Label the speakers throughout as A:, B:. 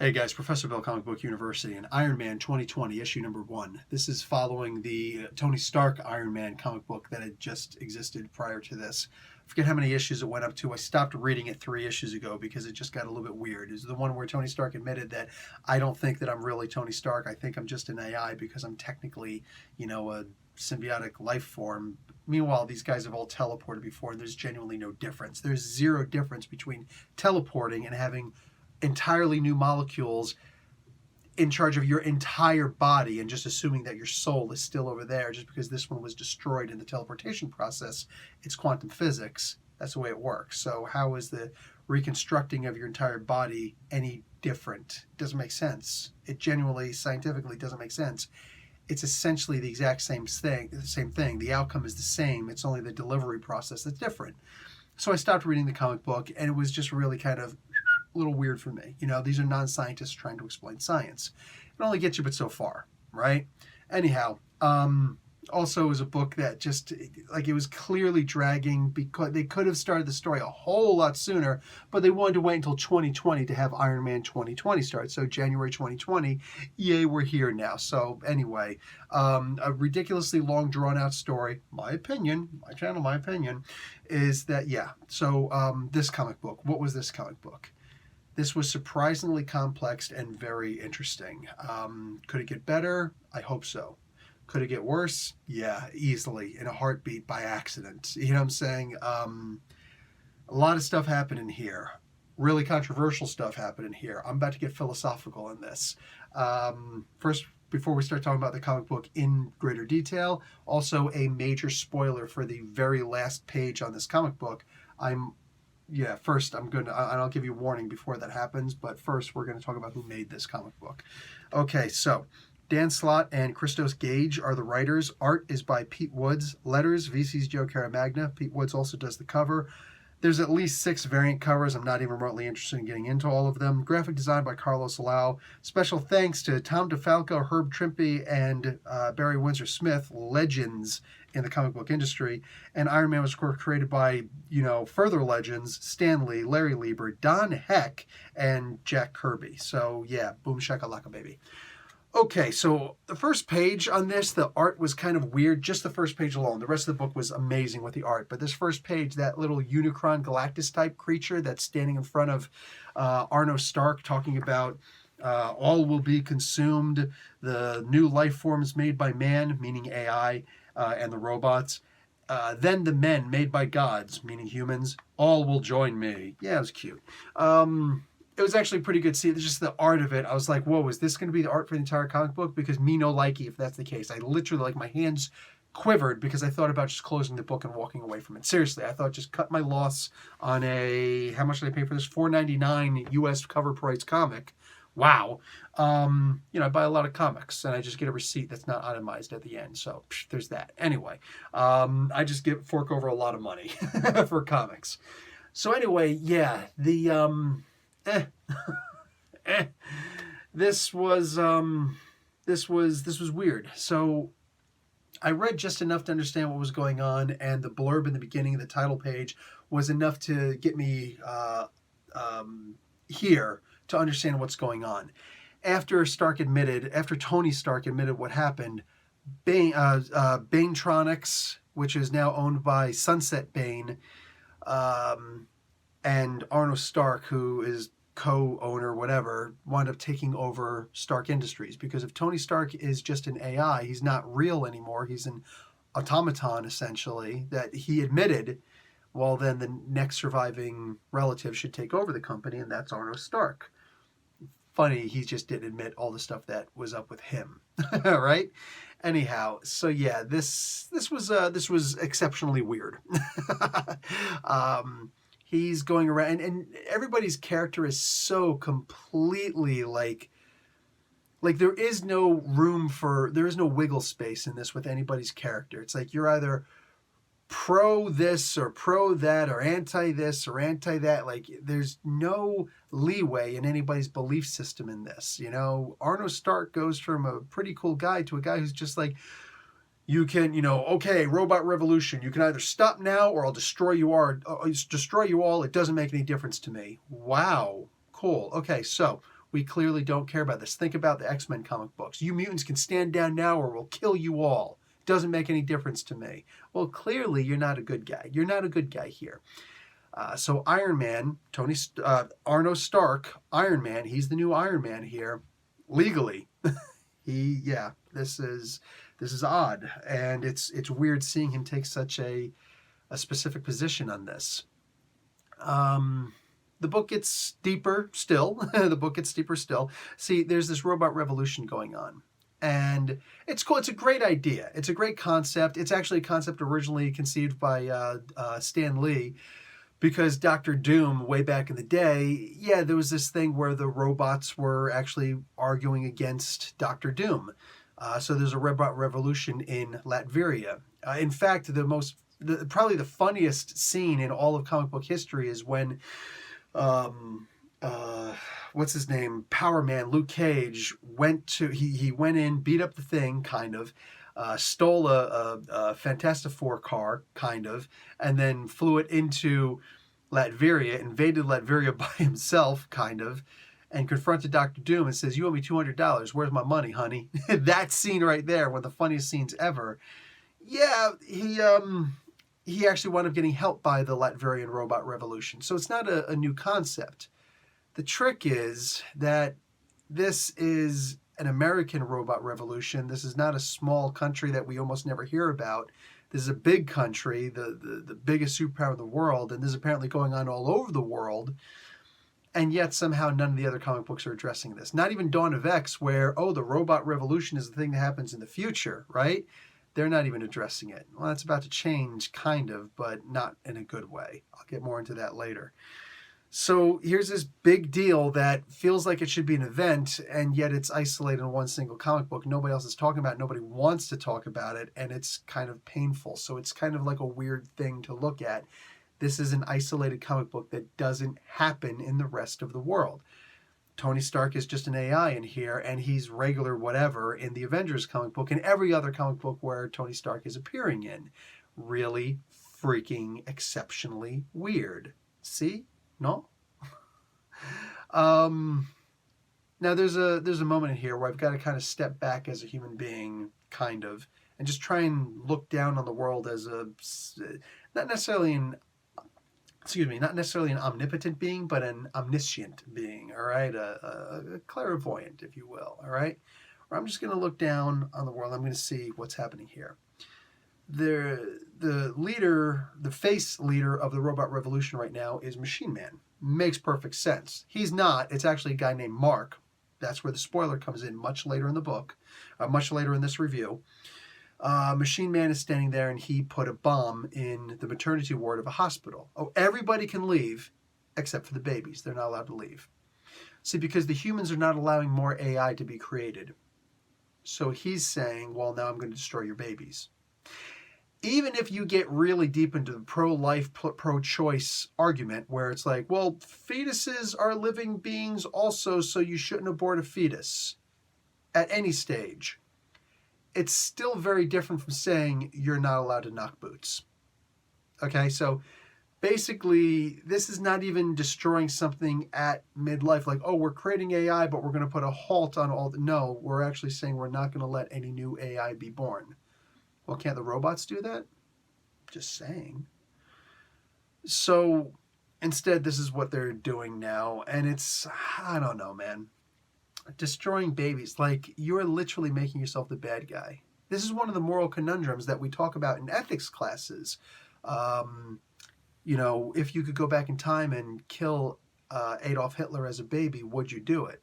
A: Hey guys, Professor Bill, Comic Book University, and Iron Man 2020, issue number 1. This is following the Tony Stark Iron Man comic book that had just existed prior to this. I forget how many issues it went up to. I stopped reading it 3 issues ago because it just got a little bit weird. It's the one where Tony Stark admitted that I don't think that I'm really Tony Stark. I think I'm just an AI because I'm technically, a symbiotic life form. Meanwhile, these guys have all teleported before, and there's genuinely no difference. There's zero difference between teleporting and having entirely new molecules in charge of your entire body and just assuming that your soul is still over there just because this one was destroyed in the teleportation process. It's quantum physics. That's the way it works. So how is the reconstructing of your entire body any different? It doesn't make sense. It genuinely, scientifically doesn't make sense. It's essentially the exact same thing. The outcome is the same. It's only the delivery process that's different. So I stopped reading the comic book, and it was just really kind of a little weird for me. These are non-scientists trying to explain science. It only gets you but so far, right? Anyhow, also it was a book that just, it was clearly dragging because they could have started the story a whole lot sooner, but they wanted to wait until 2020 to have Iron Man 2020 start. So January 2020, yay, we're here now. So anyway, a ridiculously long drawn-out story, my opinion, my channel, my opinion, is that, this comic book, what was this comic book? This was surprisingly complex and very interesting. Could it get better? I hope so. Could it get worse? Yeah, easily, in a heartbeat, by accident. You know what I'm saying? A lot of stuff happened in here. Really controversial stuff happened in here. I'm about to get philosophical in this. First, before we start talking about the comic book in greater detail, also a major spoiler for the very last page on this comic book. First and I'll give you a warning before that happens, but first we're going to talk about who made this comic book. Okay, so Dan Slott and Christos Gage are the writers. Art is by Pete Woods. Letters, VC's Joe Caramagna. Pete Woods also does the cover. There's at least 6 variant covers. I'm not even remotely interested in getting into all of them. Graphic design by Carlos Lau. Special thanks to Tom DeFalco, Herb Trimpe, and Barry Windsor-Smith, legends in the comic book industry. And Iron Man was created by, further legends, Stan Lee, Larry Lieber, Don Heck, and Jack Kirby. So, yeah, boom shakalaka, baby. Okay, so the first page on this, the art was kind of weird, just the first page alone. The rest of the book was amazing with the art. But this first page, that little Unicron Galactus-type creature that's standing in front of Arno Stark talking about all will be consumed, the new life forms made by man, meaning AI, and the robots. Then the men made by gods, meaning humans, all will join me. Yeah, it was cute. It was actually pretty good to see. Just the art of it. I was like, whoa, is this going to be the art for the entire comic book? Because me no likey if that's the case. I literally, my hands quivered because I thought about just closing the book and walking away from it. Seriously, I thought just cut my loss on how much did I pay for this? $4.99 US cover price comic. Wow. I buy a lot of comics and I just get a receipt that's not itemized at the end. So there's that. Anyway, I just fork over a lot of money for comics. So anyway, yeah, This was weird. So I read just enough to understand what was going on, and the blurb in the beginning of the title page was enough to get me here to understand what's going on. After Tony Stark admitted what happened, Banetronics, which is now owned by Sunset Bane, and Arno Stark, who is co-owner, whatever, wound up taking over Stark Industries. Because if Tony Stark is just an AI, he's not real anymore. He's an automaton, essentially, that he admitted, well, then the next surviving relative should take over the company, and that's Arno Stark. Funny, he just didn't admit all the stuff that was up with him, right? Anyhow, so yeah, this was exceptionally weird. He's going around, and everybody's character is so completely there is no wiggle space in this with anybody's character. It's like you're either pro this or pro that or anti this or anti that. There's no leeway in anybody's belief system in this. Arno Stark goes from a pretty cool guy to a guy who's just like, you can, okay, robot revolution. You can either stop now or I'll destroy you all. It doesn't make any difference to me. Wow. Cool. Okay, so We clearly don't care about this. Think about the X-Men comic books. You mutants can stand down now or we'll kill you all. Doesn't make any difference to me. Well, clearly you're not a good guy. You're not a good guy here. So Iron Man, Arno Stark, Iron Man, he's the new Iron Man here, legally. This is odd, and it's weird seeing him take such a specific position on this. The book gets deeper still. The book gets deeper still. See, there's this robot revolution going on. And it's cool. It's a great idea. It's a great concept. It's actually a concept originally conceived by Stan Lee, because Dr. Doom, way back in the day, there was this thing where the robots were actually arguing against Dr. Doom. So there's a robot revolution in Latveria. In fact, probably the funniest scene in all of comic book history is when what's his name? Power Man, Luke Cage, went in, beat up the Thing, kind of, stole a Fantastic Four car, kind of, and then flew it into Latveria, invaded Latveria by himself, kind of, and confronted Dr. Doom and says, "You owe me $200. Where's my money, honey?" That scene right there, one of the funniest scenes ever. Yeah, he actually wound up getting helped by the Latvian robot revolution. So it's not a new concept. The trick is that this is an American robot revolution. This is not a small country that we almost never hear about. This is a big country, the biggest superpower in the world, and this is apparently going on all over the world. And yet somehow none of the other comic books are addressing this. Not even Dawn of X, where, the robot revolution is the thing that happens in the future, right? They're not even addressing it. Well, that's about to change, kind of, but not in a good way. I'll get more into that later. So here's this big deal that feels like it should be an event, and yet it's isolated in one single comic book. Nobody else is talking about it. Nobody wants to talk about it, and it's kind of painful. So it's kind of like a weird thing to look at. This is an isolated comic book that doesn't happen in the rest of the world. Tony Stark is just an AI in here, and he's regular whatever in the Avengers comic book and every other comic book where Tony Stark is appearing in. Really freaking exceptionally weird. See? No? Now there's a moment in here where I've got to kind of step back as a human being, kind of, and just try and look down on the world as not necessarily an omnipotent being, but an omniscient being, all right? A clairvoyant, if you will, all right? Or I'm just going to look down on the world. I'm going to see what's happening here. The face leader of the robot revolution right now is Machine Man. Makes perfect sense. He's not. It's actually a guy named Mark. That's where the spoiler comes in much later in the book, much later in this review. Machine Man is standing there, and he put a bomb in the maternity ward of a hospital. Oh, everybody can leave except for the babies. They're not allowed to leave. See, because the humans are not allowing more AI to be created. So he's saying, well, now I'm going to destroy your babies. Even if you get really deep into the pro-life, pro-choice argument, where it's like, well, fetuses are living beings also, so you shouldn't abort a fetus at any stage. It's still very different from saying you're not allowed to knock boots. Okay, so basically, this is not even destroying something at midlife, like, we're creating AI, but we're going to put a halt on all. No, we're actually saying we're not going to let any new AI be born. Well, can't the robots do that? Just saying. So instead, this is what they're doing now, and it's, I don't know, man. Destroying babies, like, you're literally making yourself the bad guy. This is one of the moral conundrums that we talk about in ethics classes. If you could go back in time and kill Adolf Hitler as a baby, would you do it?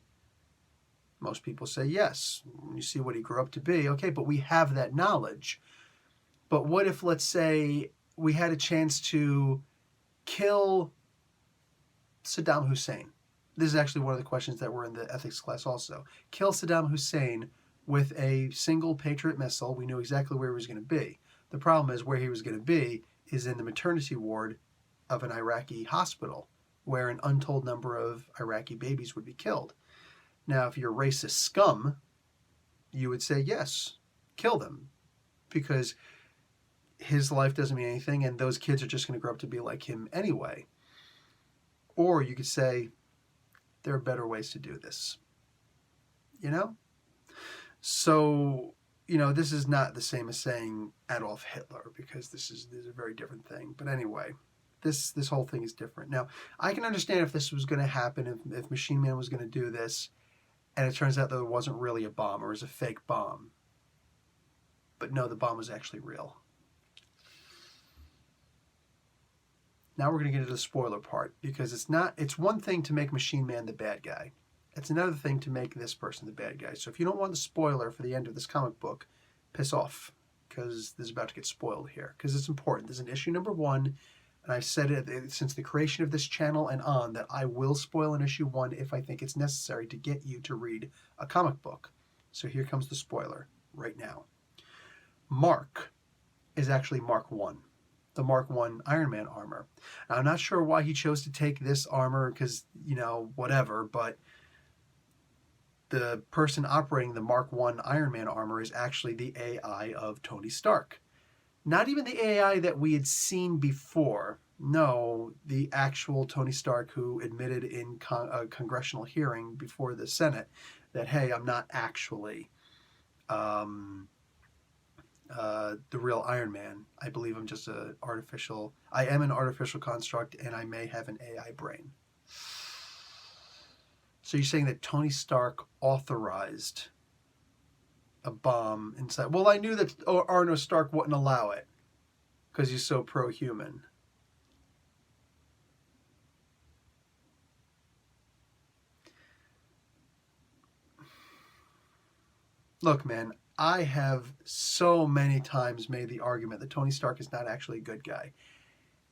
A: Most people say yes. You see what he grew up to be. Okay, but we have that knowledge. But what if, let's say, we had a chance to kill Saddam Hussein? This is actually one of the questions that were in the ethics class also. Kill Saddam Hussein with a single Patriot missile. We knew exactly where he was going to be. The problem is where he was going to be is in the maternity ward of an Iraqi hospital, where an untold number of Iraqi babies would be killed. Now, if you're racist scum, you would say, yes, kill them, because his life doesn't mean anything, and those kids are just going to grow up to be like him anyway. Or you could say, There are better ways to do this. So, this is not the same as saying Adolf Hitler, because this is a very different thing. But anyway, this whole thing is different. Now, I can understand if this was going to happen, if Machine Man was going to do this, and it turns out that it wasn't really a bomb, or it was a fake bomb. But no, the bomb was actually real. Now we're going to get into the spoiler part, because it's one thing to make Machine Man the bad guy. It's another thing to make this person the bad guy. So if you don't want the spoiler for the end of this comic book, piss off, because this is about to get spoiled here, because it's important. This is an issue number 1, and I've said it since the creation of this channel and on, that I will spoil an issue 1 if I think it's necessary to get you to read a comic book. So here comes the spoiler right now. Mark is actually Mark 1. The Mark 1 Iron Man armor. Now, I'm not sure why he chose to take this armor, because, whatever, but the person operating the Mark 1 Iron Man armor is actually the AI of Tony Stark. Not even the AI that we had seen before. No, the actual Tony Stark, who admitted in a congressional hearing before the Senate that, hey, I'm not actually the real Iron Man. I believe I'm just I am an artificial construct, and I may have an AI brain. So you're saying that Tony Stark authorized a bomb inside? Well, I knew that Arno Stark wouldn't allow it, because he's so pro-human. Look, man, I have so many times made the argument that Tony Stark is not actually a good guy.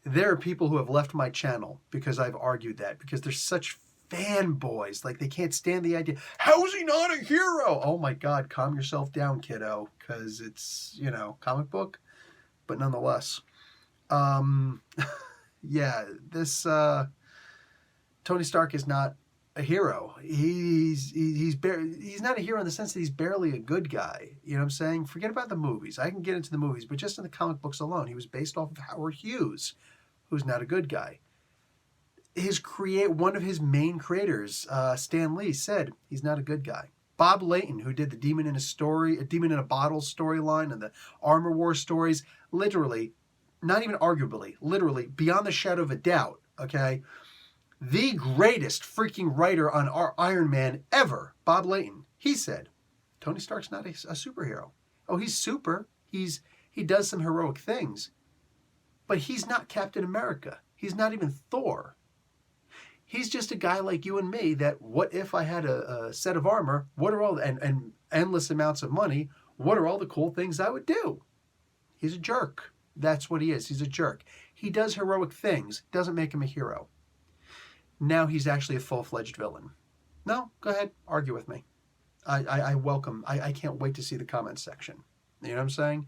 A: There are people who have left my channel because I've argued that, because they're such fanboys. Like, they can't stand the idea. How is he not a hero? Oh my God, calm yourself down, kiddo, because it's, comic book. But nonetheless, yeah, this Tony Stark is not a hero. He's not a hero in the sense that he's barely a good guy. You know what I'm saying? Forget about the movies. I can get into the movies, but just in the comic books alone, he was based off of Howard Hughes, who's not a good guy. One of his main creators, Stan Lee, said he's not a good guy. Bob Layton, who did the Demon in a Bottle storyline and the Armor War stories, literally, not even arguably, literally, beyond the shadow of a doubt, okay, the greatest freaking writer on our Iron Man ever, Bob Layton, he said, Tony Stark's not a superhero. Oh, he's super. He does some heroic things. But he's not Captain America. He's not even Thor. He's just a guy like you and me that, what if I had a set of armor, and endless amounts of money, what are all the cool things I would do? He's a jerk. That's what he is. He's a jerk. He does heroic things. Doesn't make him a hero. Now he's actually a full-fledged villain. No, go ahead, argue with me. I welcome. I can't wait to see the comments section. You know what I'm saying?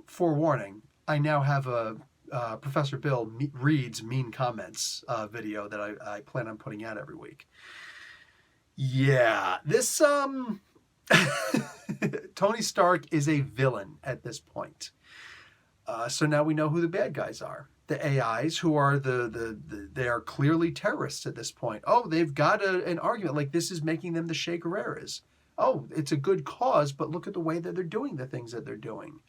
A: Forewarning, I now have a Professor Bill reads mean comments video that I plan on putting out every week. Yeah, this Tony Stark is a villain at this point. So now we know who the bad guys are. The AIs, who are they are clearly terrorists at this point. Oh, they've got an argument, like this is making them the Che Guevaras. Oh, it's a good cause, but look at the way that they're doing the things that they're doing.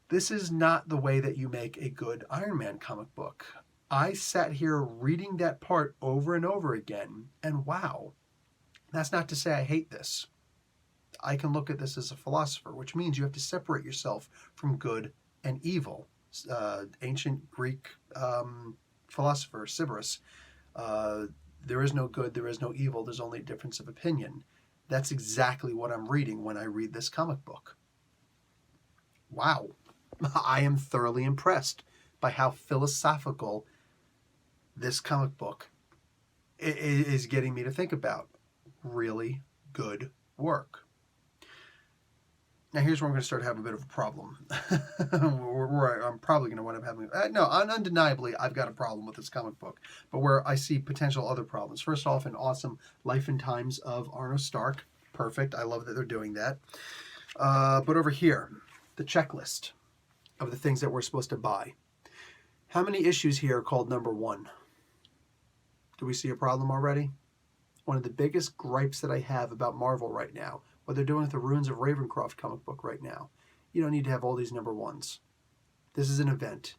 A: This is not the way that you make a good Iron Man comic book. I sat here reading that part over and over again, and wow. That's not to say I hate this. I can look at this as a philosopher, which means you have to separate yourself from good and evil. Ancient Greek philosopher Sybaris, there is no good, there is no evil, there's only a difference of opinion. That's exactly what I'm reading when I read this comic book. Wow. I am thoroughly impressed by how philosophical this comic book is getting me to think about. Really good work. Now here's where I'm going to start having a bit of a problem. where I'm probably going to wind up having... undeniably, I've got a problem with this comic book. But where I see potential other problems. First off, an awesome Life and Times of Arno Stark. Perfect. I love that they're doing that. But over here, the checklist of the things that we're supposed to buy. How many issues here are called number 1? Do we see a problem already? one of the biggest gripes that I have about Marvel right now, what they're doing with the Runes of Ravencroft comic book right now. You don't need to have all these number ones. This is an event.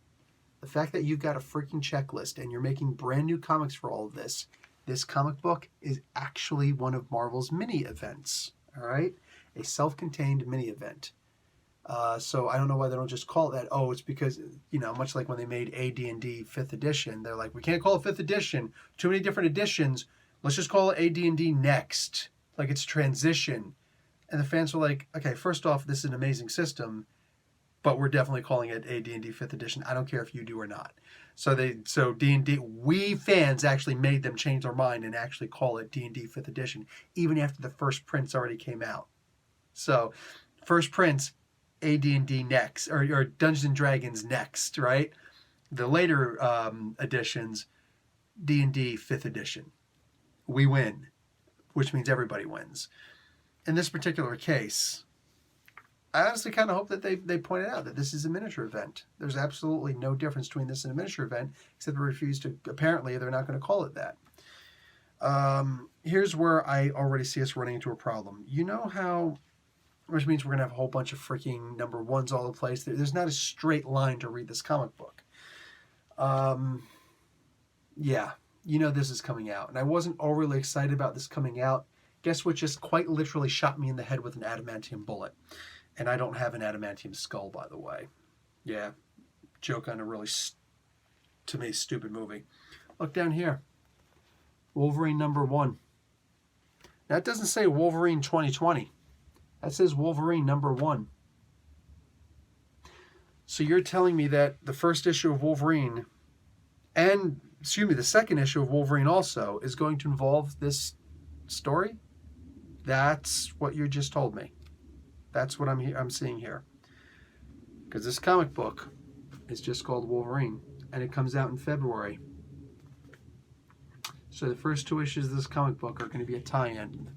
A: The fact that you've got a freaking checklist and you're making brand new comics for all of this comic book is actually one of Marvel's mini events. All right? A self-contained mini event. So I don't know why they don't just call it that. Oh, it's because, much like when they made AD&D 5th edition, they're like, we can't call it 5th edition. Too many different editions. Let's just call it AD&D Next. Like it's transition. And the fans were like, okay, first off, this is an amazing system, but we're definitely calling it AD&D 5th edition. I don't care if you do or not. So D&D, we fans actually made them change their mind and actually call it D&D 5th edition, even after the first prints already came out. So first prints, AD&D Next, or Dungeons and Dragons Next, right? The later editions, D&D 5th edition. We win, which means everybody wins. In this particular case, I honestly kind of hope that they pointed out that this is a miniature event. There's absolutely no difference between this and a miniature event, except they refuse to, apparently they're not going to call it that. Here's where I already see us running into a problem. You know how, which means we're going to have a whole bunch of freaking number ones all over the place. There's not a straight line to read this comic book. Yeah, this is coming out. And I wasn't overly excited about this coming out. Guess what just quite literally shot me in the head with an adamantium bullet? And I don't have an adamantium skull, by the way. Yeah, joke on a really, to me, stupid movie. Look down here. Wolverine number 1. That doesn't say Wolverine 2020. That says Wolverine number 1. So you're telling me that the first issue of Wolverine and, the second issue of Wolverine also is going to involve this story? That's what you just told me. That's what I'm seeing here. Because this comic book is just called Wolverine, and it comes out in February. So the first 2 issues of this comic book are going to be a tie-in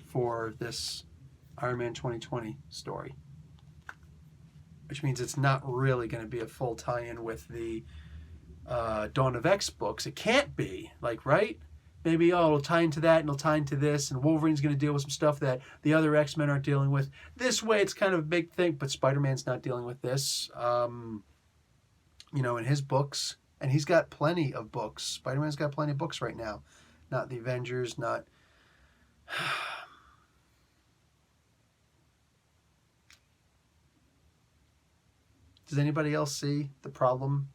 A: for this Iron Man 2020 story. Which means it's not really going to be a full tie-in with the Dawn of X books. It can't be, right? Maybe, it'll tie into that and it'll tie into this, and Wolverine's going to deal with some stuff that the other X-Men aren't dealing with. This way, it's kind of a big thing, but Spider-Man's not dealing with this, in his books. And he's got plenty of books. Spider-Man's got plenty of books right now. Not the Avengers, not... Does anybody else see the problem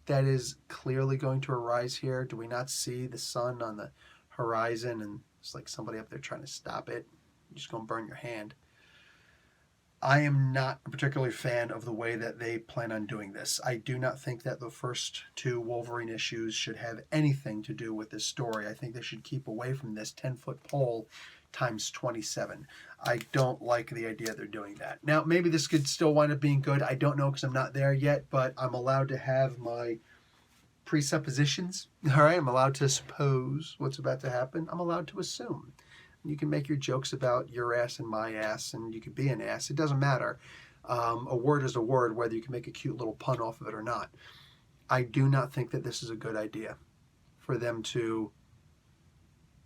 A: that is clearly going to arise here? Do we not see the sun on the horizon and it's like somebody up there trying to stop it? You're just going to burn your hand. I am not a particularly fan of the way that they plan on doing this. I do not think that the first 2 Wolverine issues should have anything to do with this story. I think they should keep away from this 10-foot pole times 27. I don't like the idea they're doing that. Now, maybe this could still wind up being good. I don't know because I'm not there yet, but I'm allowed to have my presuppositions. All right, I'm allowed to suppose what's about to happen. I'm allowed to assume. You can make your jokes about your ass and my ass, and you could be an ass. It doesn't matter. A word is a word, whether you can make a cute little pun off of it or not. I do not think that this is a good idea for them to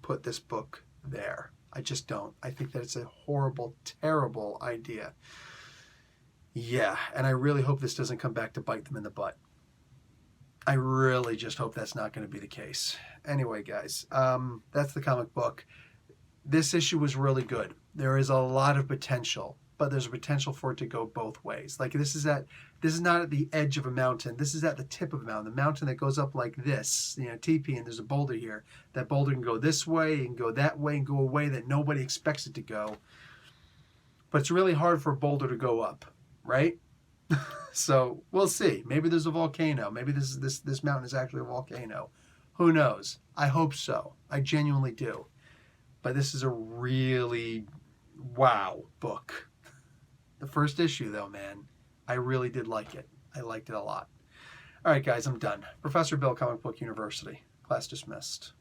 A: put this book there. I just don't. I think that it's a horrible, terrible idea. Yeah, and I really hope this doesn't come back to bite them in the butt. I really just hope that's not going to be the case. Anyway, guys, that's the comic book. This issue was really good. There is a lot of potential, but there's a potential for it to go both ways. Like this is not at the edge of a mountain. This is at the tip of a mountain. The mountain that goes up like this, TP, and there's a boulder here. That boulder can go this way and go that way and go a way that nobody expects it to go. But it's really hard for a boulder to go up, right? So we'll see. Maybe there's a volcano. Maybe this mountain is actually a volcano. Who knows? I hope so. I genuinely do. But this is a really wow book. The first issue, though, man, I really did like it. I liked it a lot. All right, guys, I'm done. Professor Bill, Comic Book University. Class dismissed.